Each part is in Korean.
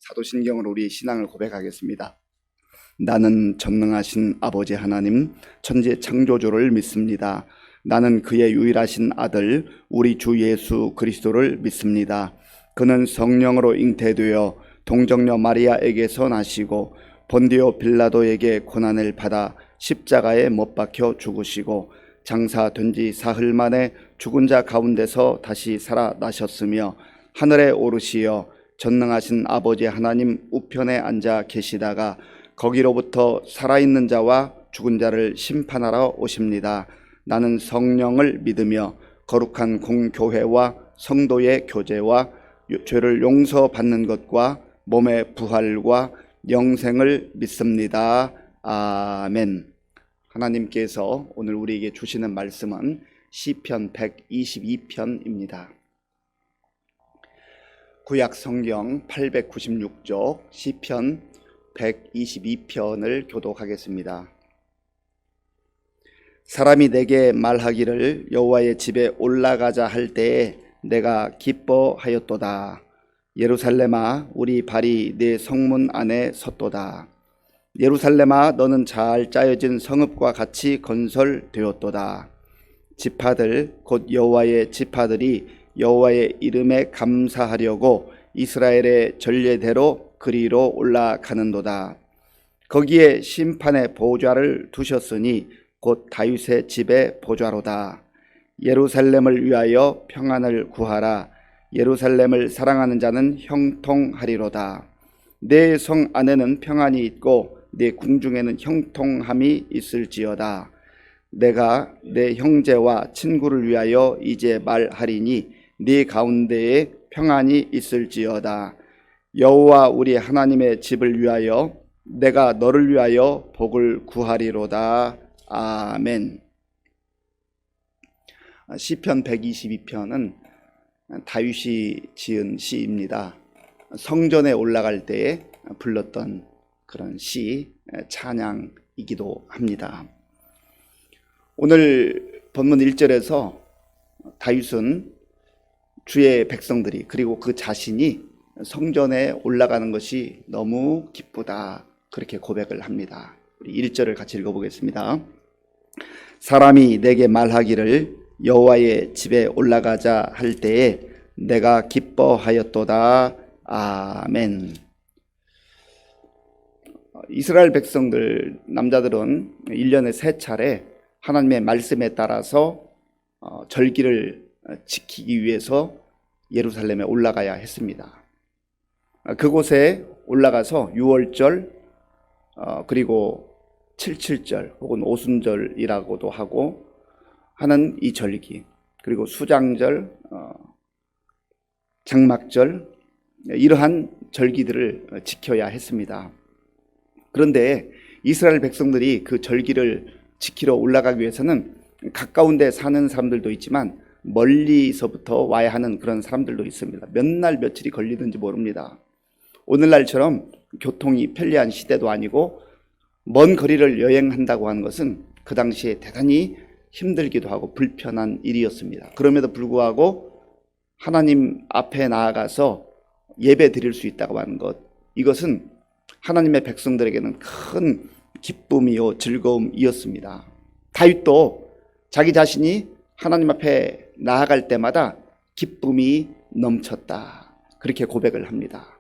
사도신경으로 우리 신앙을 고백하겠습니다. 나는 전능하신 아버지 하나님, 천지 창조주를 믿습니다. 나는 그의 유일하신 아들, 우리 주 예수 그리스도를 믿습니다. 그는 성령으로 잉태되어 동정녀 마리아에게서 나시고 본디오 빌라도에게 고난을 받아 십자가에 못 박혀 죽으시고 장사된 지 사흘 만에 죽은 자 가운데서 다시 살아나셨으며 하늘에 오르시어 전능하신 아버지 하나님 우편에 앉아 계시다가 거기로부터 살아있는 자와 죽은 자를 심판하러 오십니다. 나는 성령을 믿으며 거룩한 공교회와 성도의 교제와 죄를 용서받는 것과 몸의 부활과 영생을 믿습니다. 아멘. 하나님께서 오늘 우리에게 주시는 말씀은 시편 122편입니다. 구약 성경 896쪽 시편 122편을 교독하겠습니다. 사람이 내게 말하기를 여호와의 집에 올라가자 할 때에 내가 기뻐하였도다. 예루살렘아, 우리 발이 네 성문 안에 섰도다. 예루살렘아, 너는 잘 짜여진 성읍과 같이 건설되었도다. 지파들 곧 여호와의 지파들이 여호와의 이름에 감사하려고 이스라엘의 전례대로 그리로 올라가는도다. 거기에 심판의 보좌를 두셨으니 곧 다윗의 집의 보좌로다. 예루살렘을 위하여 평안을 구하라. 예루살렘을 사랑하는 자는 형통하리로다. 내 성 안에는 평안이 있고 내 궁중에는 형통함이 있을지어다. 내가 내 형제와 친구를 위하여 이제 말하리니 네 가운데에 평안이 있을지어다. 여호와 우리 하나님의 집을 위하여 내가 너를 위하여 복을 구하리로다. 아멘. 시편 122편은 다윗이 지은 시입니다. 성전에 올라갈 때에 불렀던 그런 시, 찬양이기도 합니다. 오늘 본문 1절에서 다윗은 주의 백성들이 그리고 그 자신이 성전에 올라가는 것이 너무 기쁘다, 그렇게 고백을 합니다. 우리 1절을 같이 읽어보겠습니다. 사람이 내게 말하기를 여호와의 집에 올라가자 할 때에 내가 기뻐하였도다. 아멘. 이스라엘 백성들, 남자들은 1년에 3차례 하나님의 말씀에 따라서 절기를 지키기 위해서 예루살렘에 올라가야 했습니다. 그곳에 올라가서 유월절, 그리고 77절 혹은 오순절이라고도 하고 하는 이 절기, 그리고 수장절, 장막절, 이러한 절기들을 지켜야 했습니다. 그런데 이스라엘 백성들이 그 절기를 지키러 올라가기 위해서는 가까운 데 사는 사람들도 있지만 멀리서부터 와야 하는 그런 사람들도 있습니다. 몇 날 며칠이 걸리든지 모릅니다. 오늘날처럼 교통이 편리한 시대도 아니고 먼 거리를 여행한다고 하는 것은 그 당시에 대단히 힘들기도 하고 불편한 일이었습니다. 그럼에도 불구하고 하나님 앞에 나아가서 예배 드릴 수 있다고 하는 것, 이것은 하나님의 백성들에게는 큰 기쁨이요 즐거움이었습니다. 다윗도 자기 자신이 하나님 앞에 나아갈 때마다 기쁨이 넘쳤다, 그렇게 고백을 합니다.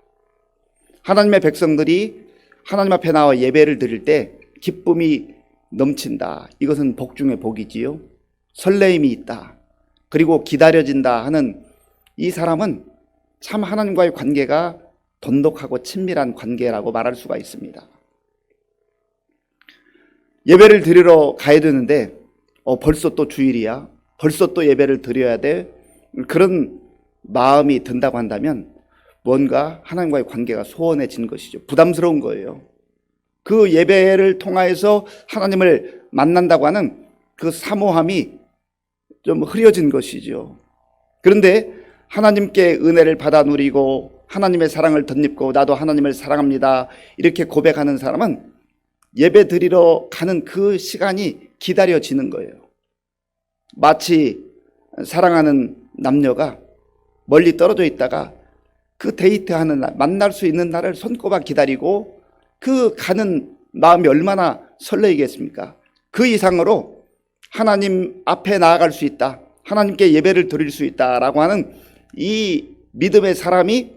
하나님의 백성들이 하나님 앞에 나와 예배를 드릴 때 기쁨이 넘친다, 이것은 복 중에 복이지요. 설레임이 있다, 그리고 기다려진다 하는 이 사람은 참 하나님과의 관계가 돈독하고 친밀한 관계라고 말할 수가 있습니다. 예배를 드리러 가야 되는데 벌써 또 주일이야, 벌써 또 예배를 드려야 돼, 그런 마음이 든다고 한다면 뭔가 하나님과의 관계가 소원해진 것이죠. 부담스러운 거예요. 그 예배를 통하여서 하나님을 만난다고 하는 그 사모함이 좀 흐려진 것이죠. 그런데 하나님께 은혜를 받아 누리고 하나님의 사랑을 덧입고 나도 하나님을 사랑합니다, 이렇게 고백하는 사람은 예배 드리러 가는 그 시간이 기다려지는 거예요. 마치 사랑하는 남녀가 멀리 떨어져 있다가 그 데이트하는 날, 만날 수 있는 날을 손꼽아 기다리고 그 가는 마음이 얼마나 설레이겠습니까? 그 이상으로 하나님 앞에 나아갈 수 있다, 하나님께 예배를 드릴 수 있다라고 하는 이 믿음의 사람이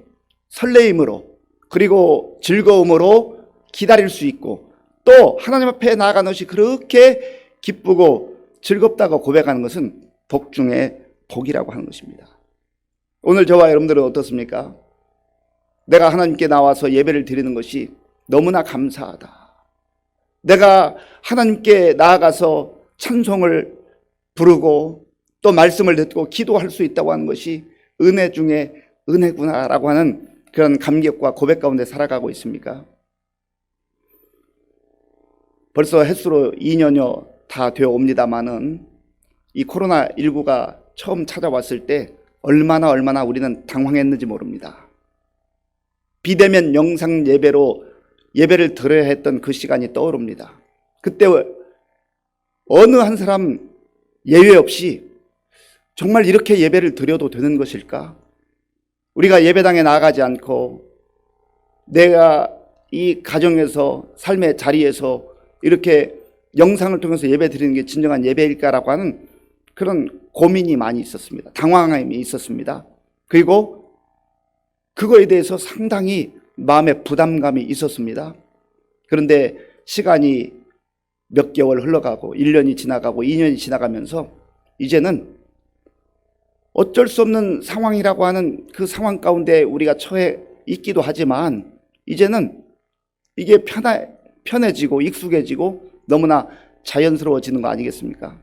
설레임으로 그리고 즐거움으로 기다릴 수 있고, 또 하나님 앞에 나아가는 것이 그렇게 기쁘고 즐겁다고 고백하는 것은 복 중에 복이라고 하는 것입니다. 오늘 저와 여러분들은 어떻습니까? 내가 하나님께 나와서 예배를 드리는 것이 너무나 감사하다, 내가 하나님께 나아가서 찬송을 부르고 또 말씀을 듣고 기도할 수 있다고 하는 것이 은혜 중에 은혜구나라고 하는 그런 감격과 고백 가운데 살아가고 있습니까? 벌써 햇수로 2년여 다 되어 옵니다마는 이 코로나19가 처음 찾아왔을 때 얼마나 우리는 당황했는지 모릅니다. 비대면 영상 예배로 예배를 드려야 했던 그 시간이 떠오릅니다. 그때 어느 한 사람 예외 없이 정말 이렇게 예배를 드려도 되는 것일까? 우리가 예배당에 나아가지 않고 내가 이 가정에서 삶의 자리에서 이렇게 영상을 통해서 예배 드리는 게 진정한 예배일까라고 하는 그런 고민이 많이 있었습니다. 당황함이 있었습니다. 그리고 그거에 대해서 상당히 마음의 부담감이 있었습니다. 그런데 시간이 몇 개월 흘러가고 1년이 지나가고 2년이 지나가면서 이제는 어쩔 수 없는 상황이라고 하는 그 상황 가운데 우리가 처해 있기도 하지만 이제는 이게 편해지고 익숙해지고 너무나 자연스러워지는 거 아니겠습니까?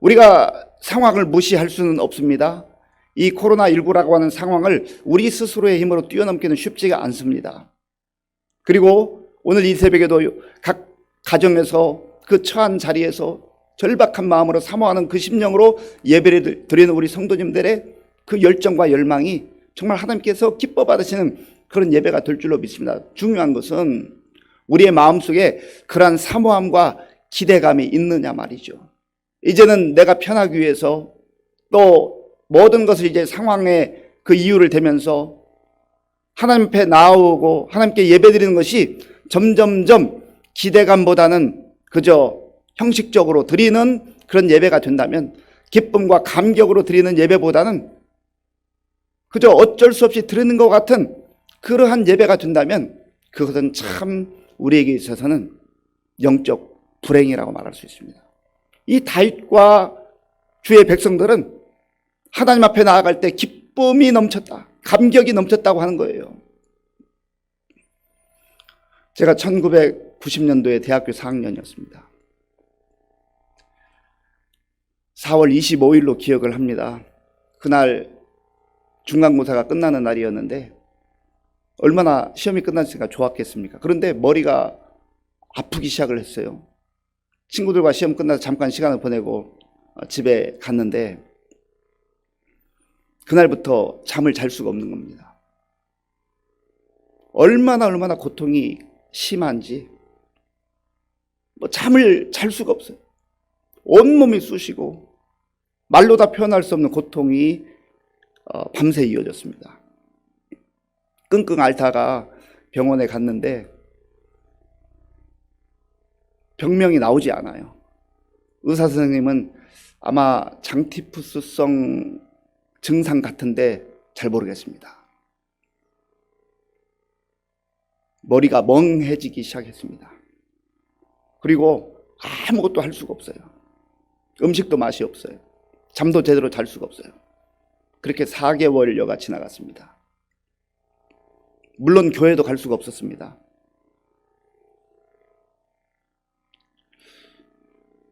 우리가 상황을 무시할 수는 없습니다. 이 코로나19라고 하는 상황을 우리 스스로의 힘으로 뛰어넘기는 쉽지가 않습니다. 그리고 오늘 이 새벽에도 각 가정에서 그 처한 자리에서 절박한 마음으로 사모하는 그 심령으로 예배를 드리는 우리 성도님들의 그 열정과 열망이 정말 하나님께서 기뻐 받으시는 그런 예배가 될 줄로 믿습니다. 중요한 것은 우리의 마음속에 그러한 사모함과 기대감이 있느냐 말이죠. 이제는 내가 편하기 위해서 또 모든 것을 이제 상황의 그 이유를 대면서 하나님 앞에 나오고 하나님께 예배드리는 것이 점점점 기대감보다는 그저 형식적으로 드리는 그런 예배가 된다면, 기쁨과 감격으로 드리는 예배보다는 그저 어쩔 수 없이 드리는 것 같은 그러한 예배가 된다면 그것은 참 우리에게 있어서는 영적 불행이라고 말할 수 있습니다. 이 다윗과 주의 백성들은 하나님 앞에 나아갈 때 기쁨이 넘쳤다, 감격이 넘쳤다고 하는 거예요. 제가 1990년도에 대학교 4학년이었습니다. 4월 25일로 기억을 합니다. 그날 중간고사가 끝나는 날이었는데 얼마나 시험이 끝났으니까 좋았겠습니까? 그런데 머리가 아프기 시작을 했어요. 친구들과 시험 끝나서 잠깐 시간을 보내고 집에 갔는데 그날부터 잠을 잘 수가 없는 겁니다. 얼마나 고통이 심한지 잠을 잘 수가 없어요. 온몸이 쑤시고 말로 다 표현할 수 없는 고통이 밤새 이어졌습니다. 끙끙 앓다가 병원에 갔는데 병명이 나오지 않아요. 의사 선생님은 아마 장티푸스성 증상 같은데 잘 모르겠습니다. 머리가 멍해지기 시작했습니다. 그리고 아무것도 할 수가 없어요. 음식도 맛이 없어요. 잠도 제대로 잘 수가 없어요. 그렇게 4개월여가 지나갔습니다. 물론 교회도 갈 수가 없었습니다.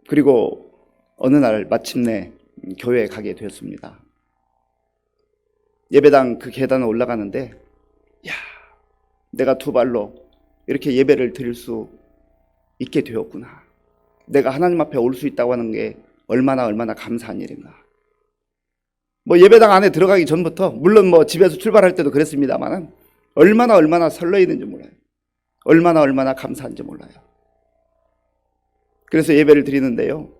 그리고 어느 날 마침내 교회에 가게 되었습니다. 예배당 그 계단을 올라가는데 내가 두 발로 이렇게 예배를 드릴 수 있게 되었구나. 내가 하나님 앞에 올 수 있다고 하는 게 얼마나 감사한 일인가. 예배당 안에 들어가기 전부터 물론 집에서 출발할 때도 그랬습니다만 얼마나 설레이는지 몰라요. 얼마나 감사한지 몰라요. 그래서 예배를 드리는데요,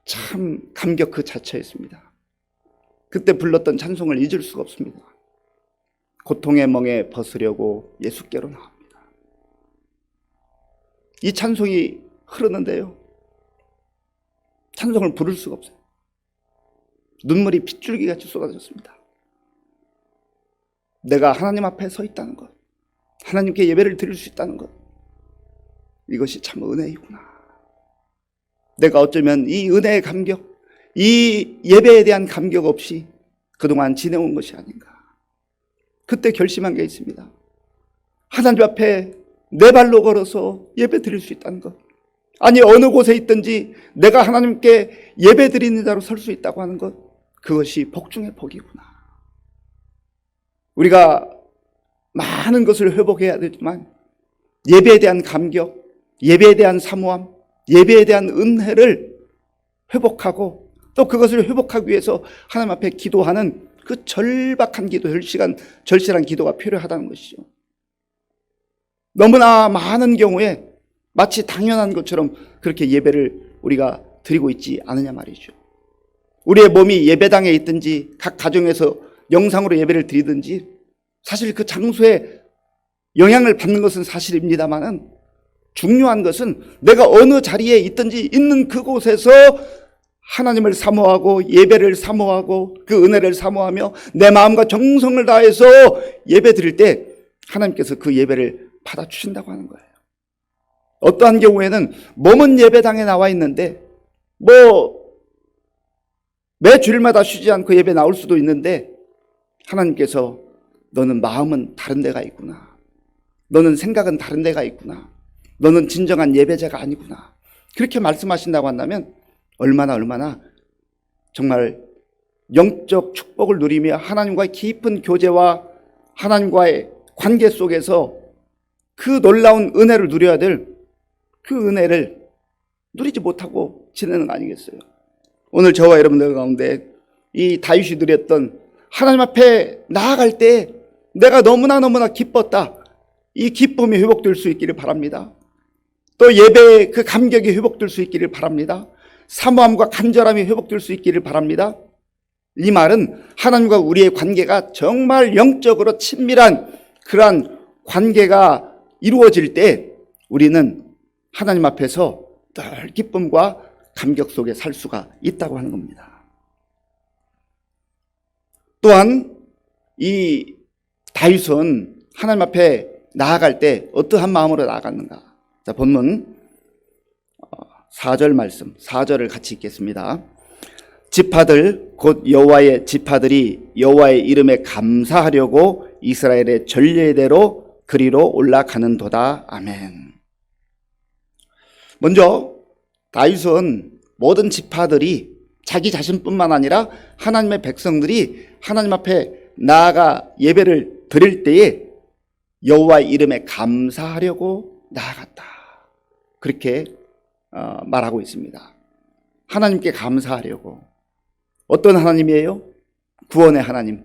참 감격 그 자체였습니다. 그때 불렀던 찬송을 잊을 수가 없습니다. 고통의 멍에 벗으려고 예수께로 나옵니다. 이 찬송이 흐르는데요, 찬송을 부를 수가 없어요. 눈물이 핏줄기같이 쏟아졌습니다. 내가 하나님 앞에 서 있다는 것, 하나님께 예배를 드릴 수 있다는 것, 이것이 참 은혜이구나. 내가 어쩌면 이 은혜의 감격, 이 예배에 대한 감격 없이 그동안 지내온 것이 아닌가. 그때 결심한 게 있습니다. 하나님 앞에 내 발로 걸어서 예배 드릴 수 있다는 것, 아니 어느 곳에 있든지 내가 하나님께 예배 드리는 자로 설 수 있다고 하는 것, 그것이 복 중의 복이구나. 우리가 많은 것을 회복해야 되지만 예배에 대한 감격, 예배에 대한 사모함, 예배에 대한 은혜를 회복하고 또 그것을 회복하기 위해서 하나님 앞에 기도하는 그 절박한 기도, 절실한 기도가 필요하다는 것이죠. 너무나 많은 경우에 마치 당연한 것처럼 그렇게 예배를 우리가 드리고 있지 않느냐 말이죠. 우리의 몸이 예배당에 있든지 각 가정에서 영상으로 예배를 드리든지 사실 그 장소에 영향을 받는 것은 사실입니다만은 중요한 것은 내가 어느 자리에 있든지 있는 그곳에서 하나님을 사모하고 예배를 사모하고 그 은혜를 사모하며 내 마음과 정성을 다해서 예배 드릴 때 하나님께서 그 예배를 받아주신다고 하는 거예요. 어떠한 경우에는 몸은 예배당에 나와 있는데 매 주일마다 쉬지 않고 예배 나올 수도 있는데 하나님께서 너는 마음은 다른 데가 있구나, 너는 생각은 다른 데가 있구나, 너는 진정한 예배자가 아니구나, 그렇게 말씀하신다고 한다면 얼마나 정말 영적 축복을 누리며 하나님과의 깊은 교제와 하나님과의 관계 속에서 그 놀라운 은혜를 누려야 될 그 은혜를 누리지 못하고 지내는 거 아니겠어요? 오늘 저와 여러분들 가운데 이 다윗이 누렸던 하나님 앞에 나아갈 때 내가 너무나 기뻤다, 이 기쁨이 회복될 수 있기를 바랍니다. 또 예배의 그 감격이 회복될 수 있기를 바랍니다. 사모함과 간절함이 회복될 수 있기를 바랍니다. 이 말은 하나님과 우리의 관계가 정말 영적으로 친밀한 그러한 관계가 이루어질 때 우리는 하나님 앞에서 늘 기쁨과 감격 속에 살 수가 있다고 하는 겁니다. 또한 이 다윗은 하나님 앞에 나아갈 때 어떠한 마음으로 나아갔는가? 자, 본문 4절 말씀, 4절을 같이 읽겠습니다. 지파들 곧 여호와의 지파들이 여호와의 이름에 감사하려고 이스라엘의 전례대로 그리로 올라가는도다. 아멘. 먼저 다윗은 모든 지파들이 자기 자신뿐만 아니라 하나님의 백성들이 하나님 앞에 나아가 예배를 드릴 때에 여호와의 이름에 감사하려고 나아갔다, 그렇게 말하고 있습니다. 하나님께 감사하려고. 어떤 하나님이에요? 구원의 하나님.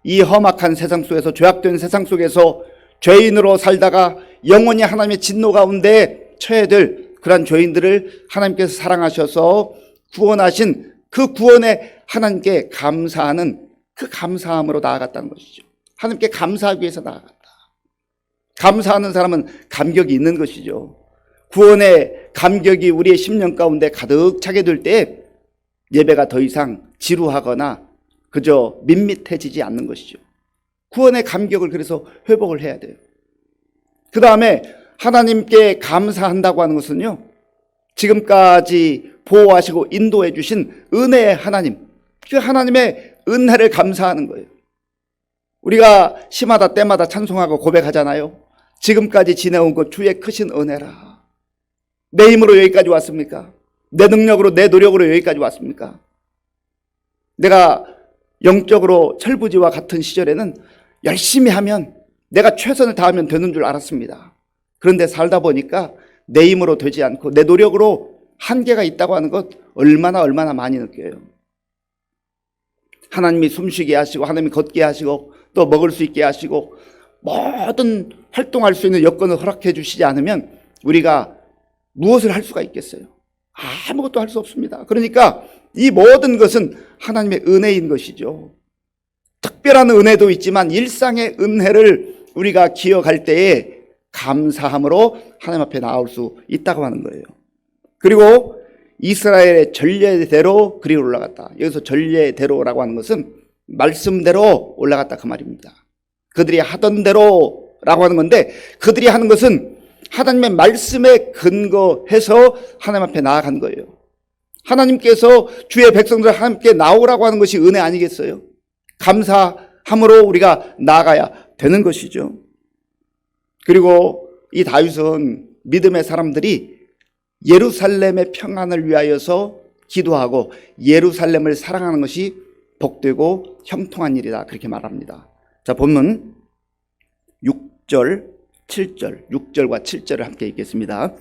이 험악한 세상 속에서, 죄악된 세상 속에서 죄인으로 살다가 영원히 하나님의 진노 가운데 처해야 될 그러한 죄인들을 하나님께서 사랑하셔서 구원하신 그 구원의 하나님께 감사하는 그 감사함으로 나아갔다는 것이죠. 하나님께 감사하기 위해서 나아갔다. 감사하는 사람은 감격이 있는 것이죠. 구원의 감격이 우리의 심령 가운데 가득 차게 될 때 예배가 더 이상 지루하거나 그저 밋밋해지지 않는 것이죠. 구원의 감격을 그래서 회복을 해야 돼요. 그 다음에 하나님께 감사한다고 하는 것은요, 지금까지 보호하시고 인도해 주신 은혜의 하나님, 그 하나님의 은혜를 감사하는 거예요. 우리가 시마다 때마다 찬송하고 고백하잖아요. 지금까지 지내온 것 주의 크신 은혜라. 내 힘으로 여기까지 왔습니까? 내 능력으로, 내 노력으로 여기까지 왔습니까? 내가 영적으로 철부지와 같은 시절에는 열심히 하면, 내가 최선을 다하면 되는 줄 알았습니다. 그런데 살다 보니까 내 힘으로 되지 않고 내 노력으로 한계가 있다고 하는 것 얼마나 많이 느껴요. 하나님이 숨쉬게 하시고, 하나님이 걷게 하시고, 또 먹을 수 있게 하시고, 모든 활동할 수 있는 여건을 허락해 주시지 않으면 우리가 무엇을 할 수가 있겠어요? 아무것도 할 수 없습니다. 그러니까 이 모든 것은 하나님의 은혜인 것이죠. 특별한 은혜도 있지만 일상의 은혜를 우리가 기억할 때에 감사함으로 하나님 앞에 나올 수 있다고 하는 거예요. 그리고 이스라엘의 전례대로 그리 올라갔다. 여기서 전례대로라고 하는 것은 말씀대로 올라갔다 그 말입니다. 그들이 하던 대로라고 하는 건데, 그들이 하는 것은 하나님의 말씀에 근거해서 하나님 앞에 나아간 거예요. 하나님께서 주의 백성들 함께 나오라고 하는 것이 은혜 아니겠어요? 감사함으로 우리가 나아가야 되는 것이죠. 그리고 이 다윗은 믿음의 사람들이 예루살렘의 평안을 위하여서 기도하고 예루살렘을 사랑하는 것이 복되고 형통한 일이다, 그렇게 말합니다. 자, 본문 6절, 7절, 6절과 7절을 함께 읽겠습니다.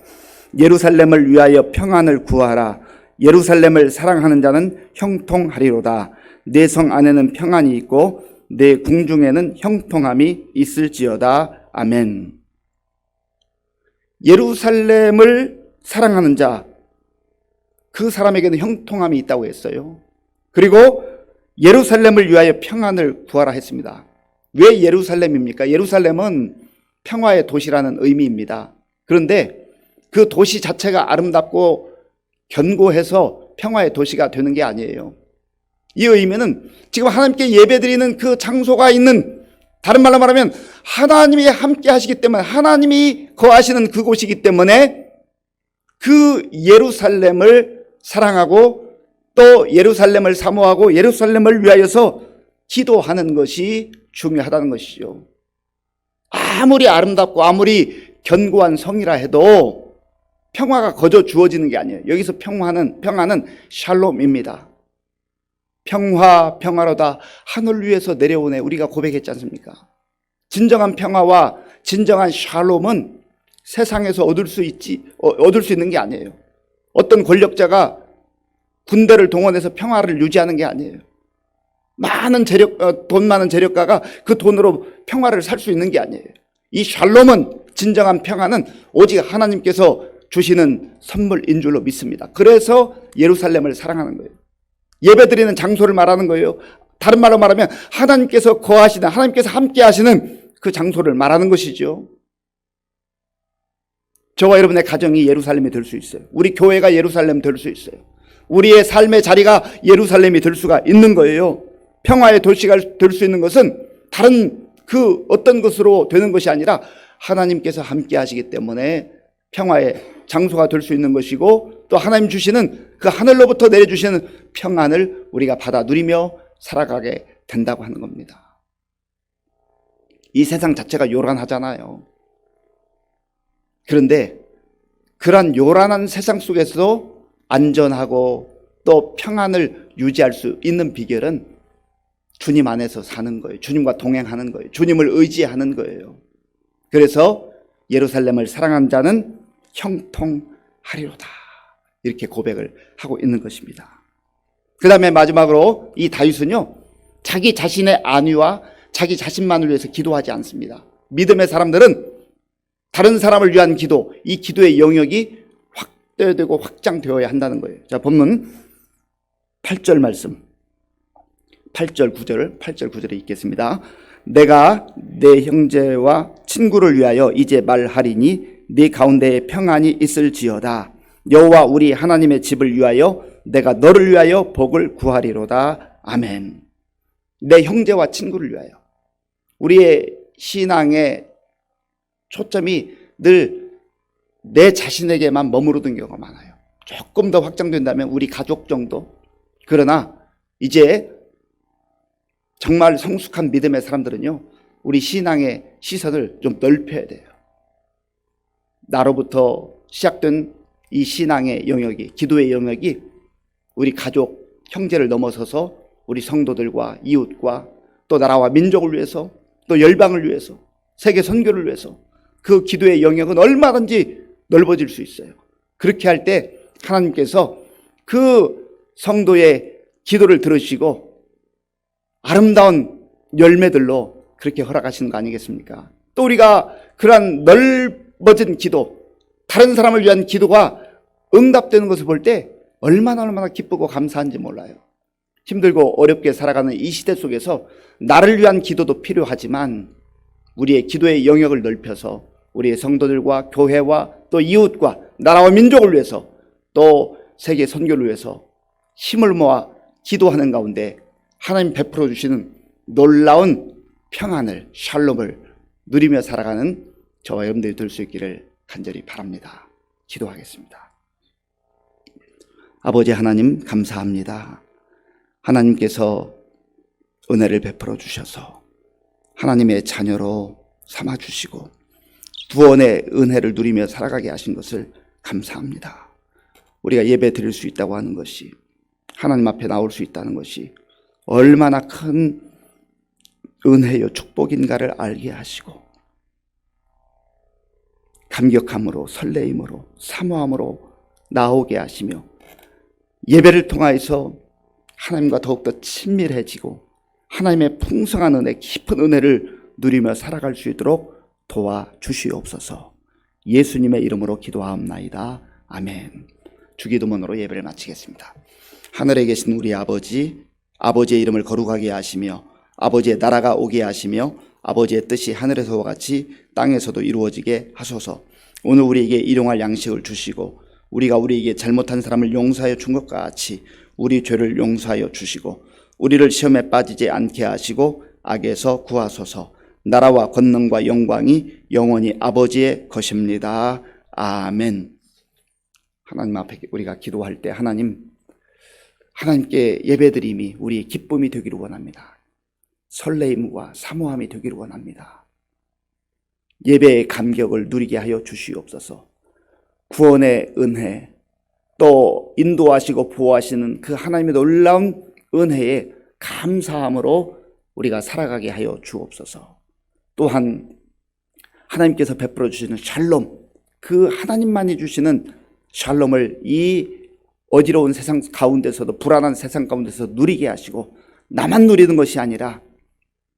예루살렘을 위하여 평안을 구하라. 예루살렘을 사랑하는 자는 형통하리로다. 내 성 안에는 평안이 있고 내 궁중에는 형통함이 있을지어다. 아멘. 예루살렘을 사랑하는 자, 그 사람에게는 형통함이 있다고 했어요. 그리고 예루살렘을 위하여 평안을 구하라 했습니다. 왜 예루살렘입니까? 예루살렘은 평화의 도시라는 의미입니다. 그런데 그 도시 자체가 아름답고 견고해서 평화의 도시가 되는 게 아니에요. 이 의미는 지금 하나님께 예배드리는 그 장소가 있는, 다른 말로 말하면 하나님이 함께 하시기 때문에, 하나님이 거하시는 그곳이기 때문에 그 예루살렘을 사랑하고 또 예루살렘을 사모하고 예루살렘을 위하여서 기도하는 것이 중요하다는 것이죠. 아무리 아름답고 아무리 견고한 성이라 해도 평화가 거저 주어지는 게 아니에요. 여기서 평화는 샬롬입니다. 평화로다 하늘 위에서 내려오네, 우리가 고백했지 않습니까? 진정한 평화와 진정한 샬롬은 세상에서 얻을 수 있는 게 아니에요. 어떤 권력자가 군대를 동원해서 평화를 유지하는 게 아니에요. 돈 많은 재력가가 그 돈으로 평화를 살 수 있는 게 아니에요. 이 샬롬은, 진정한 평화는 오직 하나님께서 주시는 선물인 줄로 믿습니다. 그래서 예루살렘을 사랑하는 거예요. 예배드리는 장소를 말하는 거예요. 다른 말로 말하면 하나님께서 거하시는, 하나님께서 함께 하시는 그 장소를 말하는 것이죠. 저와 여러분의 가정이 예루살렘이 될 수 있어요. 우리 교회가 예루살렘 될 수 있어요. 우리의 삶의 자리가 예루살렘이 될 수가 있는 거예요. 평화의 도시가 될 수 있는 것은 다른 그 어떤 것으로 되는 것이 아니라 하나님께서 함께 하시기 때문에 평화의 장소가 될 수 있는 것이고, 또 하나님 주시는 그 하늘로부터 내려주시는 평안을 우리가 받아 누리며 살아가게 된다고 하는 겁니다. 이 세상 자체가 요란하잖아요. 그런데 그러한 요란한 세상 속에서도 안전하고 또 평안을 유지할 수 있는 비결은 주님 안에서 사는 거예요. 주님과 동행하는 거예요. 주님을 의지하는 거예요. 그래서 예루살렘을 사랑하는 자는 형통하리로다, 이렇게 고백을 하고 있는 것입니다. 그 다음에 마지막으로 이 다윗은요, 자기 자신의 안위와 자기 자신만을 위해서 기도하지 않습니다. 믿음의 사람들은 다른 사람을 위한 기도, 이 기도의 영역이 확대되고 확장되어야 한다는 거예요. 자, 본문 8절 말씀, 8절 9절을 읽겠습니다. 내가 내 형제와 친구를 위하여 이제 말하리니 네 가운데에 평안이 있을지어다. 여호와 우리 하나님의 집을 위하여 내가 너를 위하여 복을 구하리로다. 아멘. 내 형제와 친구를 위하여. 우리의 신앙의 초점이 늘 내 자신에게만 머무르던 경우가 많아요. 조금 더 확장된다면 우리 가족 정도. 그러나 이제 정말 성숙한 믿음의 사람들은요, 우리 신앙의 시선을 좀 넓혀야 돼요. 나로부터 시작된 이 신앙의 영역이, 기도의 영역이 우리 가족, 형제를 넘어서서 우리 성도들과 이웃과 또 나라와 민족을 위해서, 또 열방을 위해서, 세계 선교를 위해서 그 기도의 영역은 얼마든지 넓어질 수 있어요. 그렇게 할 때 하나님께서 그 성도의 기도를 들으시고 아름다운 열매들로 그렇게 허락하시는 거 아니겠습니까? 또 우리가 그러한 넓어진 기도, 다른 사람을 위한 기도가 응답되는 것을 볼 때 얼마나 기쁘고 감사한지 몰라요. 힘들고 어렵게 살아가는 이 시대 속에서 나를 위한 기도도 필요하지만 우리의 기도의 영역을 넓혀서 우리의 성도들과 교회와 또 이웃과 나라와 민족을 위해서 또 세계 선교를 위해서 힘을 모아 기도하는 가운데 하나님 베풀어 주시는 놀라운 평안을, 샬롬을 누리며 살아가는 저와 여러분들이 될 수 있기를 간절히 바랍니다. 기도하겠습니다. 아버지 하나님 감사합니다. 하나님께서 은혜를 베풀어 주셔서 하나님의 자녀로 삼아주시고 구원의 은혜를 누리며 살아가게 하신 것을 감사합니다. 우리가 예배 드릴 수 있다고 하는 것이, 하나님 앞에 나올 수 있다는 것이 얼마나 큰 은혜요 축복인가를 알게 하시고 감격함으로 설레임으로 사모함으로 나오게 하시며 예배를 통하여서 하나님과 더욱더 친밀해지고 하나님의 풍성한 은혜, 깊은 은혜를 누리며 살아갈 수 있도록 도와주시옵소서. 예수님의 이름으로 기도하옵나이다. 아멘. 주기도문으로 예배를 마치겠습니다. 하늘에 계신 우리 아버지, 아버지의 이름을 거룩하게 하시며 아버지의 나라가 오게 하시며 아버지의 뜻이 하늘에서와 같이 땅에서도 이루어지게 하소서. 오늘 우리에게 일용할 양식을 주시고 우리가 우리에게 잘못한 사람을 용서하여 준 것과 같이 우리 죄를 용서하여 주시고 우리를 시험에 빠지지 않게 하시고 악에서 구하소서. 나라와 권능과 영광이 영원히 아버지의 것입니다. 아멘. 하나님 앞에 우리가 기도할 때 하나님께 예배드림이 우리의 기쁨이 되기를 원합니다. 설레임과 사모함이 되기를 원합니다. 예배의 감격을 누리게 하여 주시옵소서. 구원의 은혜, 또 인도하시고 보호하시는 그 하나님의 놀라운 은혜에 감사함으로 우리가 살아가게 하여 주옵소서. 또한 하나님께서 베풀어 주시는 샬롬, 그 하나님만이 주시는 샬롬을 이 어지러운 세상 가운데서도, 불안한 세상 가운데서 누리게 하시고 나만 누리는 것이 아니라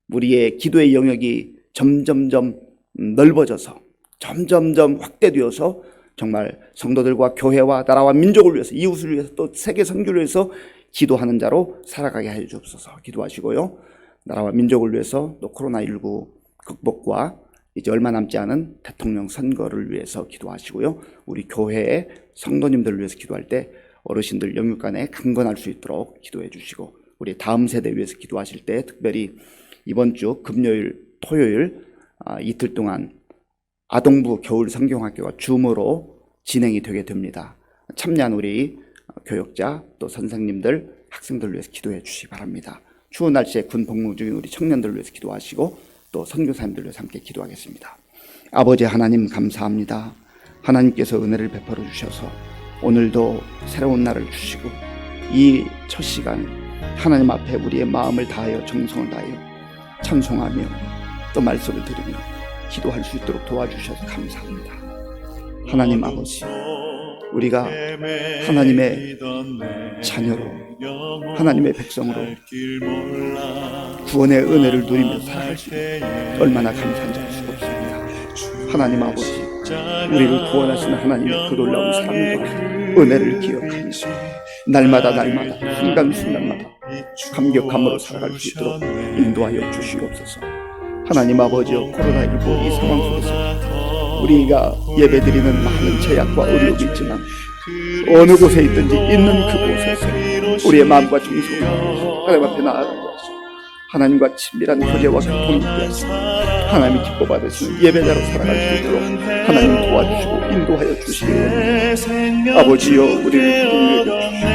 우리의 기도의 영역이 점점점 넓어져서 점점점 확대되어서 정말 성도들과 교회와 나라와 민족을 위해서, 이웃을 위해서, 또 세계 선교를 위해서 기도하는 자로 살아가게 하여 주옵소서. 기도하시고요. 나라와 민족을 위해서 또 코로나19 극복과 이제 얼마 남지 않은 대통령 선거를 위해서 기도하시고요. 우리 교회의 성도님들을 위해서 기도할 때 어르신들 영육간에 강건할 수 있도록 기도해 주시고, 우리 다음 세대 위해서 기도하실 때 특별히 이번 주 금요일, 토요일 이틀 동안 아동부 겨울 성경학교가 줌으로 진행이 되게 됩니다. 참여한 우리 교역자 또 선생님들, 학생들을 위해서 기도해 주시기 바랍니다. 추운 날씨에 군 복무 중인 우리 청년들을 위해서 기도하시고 또 선교사님들을 위해서 함께 기도하겠습니다. 아버지 하나님 감사합니다. 하나님께서 은혜를 베풀어 주셔서 오늘도 새로운 날을 주시고 이 첫 시간 하나님 앞에 우리의 마음을 다하여 정성을 다하여 찬송하며 또 말씀을 들으며 기도할 수 있도록 도와주셔서 감사합니다. 하나님 아버지, 우리가 하나님의 자녀로, 하나님의 백성으로 구원의 은혜를 누리며 살아갈 수 있는 얼마나 감사한지 알 수가 없습니다. 하나님 아버지, 우리를 구원하시는 하나님의 그 놀라운 사랑과 은혜를 기억하며 날마다 순간순간마다 감격함으로 살아갈 수 있도록 인도하여 주시옵소서. 하나님 아버지여, 코로나19 이 상황 속에서 우리가 예배드리는 많은 제약과 어려움이 있지만 어느 곳에 있든지 있는 그곳에서 우리의 마음과 정성을 하나님 앞에 나아가고 하나님과 친밀한 교제와 교통을 위해서 하나님이 기뻐 받으시는 예배자로 살아갈 수 있도록 하나님 도와주시고 인도하여 주시기 원합니다. 아버지여, 우리를 불러주시고